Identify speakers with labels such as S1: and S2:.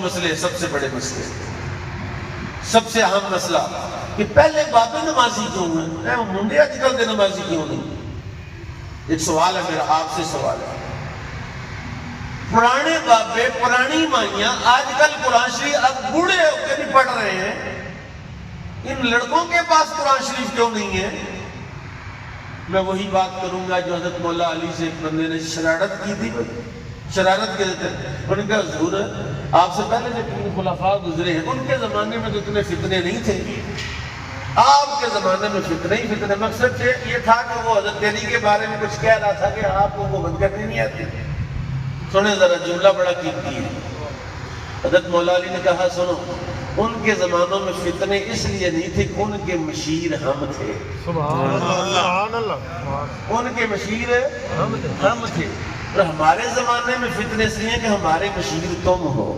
S1: مسئلے سب سے بڑے مسئلے، سب سے اہم مسئلہ کہ پہلے بابے نمازی کیوں ہیں، منڈے آج کل دے نمازی کیوں نہیں؟ ایک سوال ہے میرا، آپ سے سوال ہے۔ پرانے بابے، پرانی مائیاں آج کل قرآن شریف اب بوڑھے ہو کے بھی پڑھ رہے ہیں، ان لڑکوں کے پاس قرآن شریف کیوں نہیں ہے؟ میں وہی بات کروں گا جو حضرت مولا علی سے ایک بندے نے شرارت کی تھی، شرارت کے دیتے انہوں نے کہا حضور آپ سے پہلے جو تین خلفاء گزرے ہیں ان کے زمانے میں تو اتنے فتنے نہیں تھے، آپ کے زمانے میں فتنے ہی فتنے۔ مقصد یہ تھا کہ وہ حضرت علی کے بارے میں کچھ کہہ رہا تھا کہ آپ کو وہ بند کرنے نہیں آتی۔ سنیں ذرا، جملہ بڑا قیمتی ہے۔ حضرت مولا علی نے کہا سنو، ان کے زمانوں میں فتنے اس لیے نہیں تھے کہ ان کے مشیر ہم تھے۔
S2: سبحان اللہ،
S1: ان کے مشیر ہم تھے، اور ہمارے زمانے میں فتنے اس لیے کہ ہمارے مشیر تم ہو۔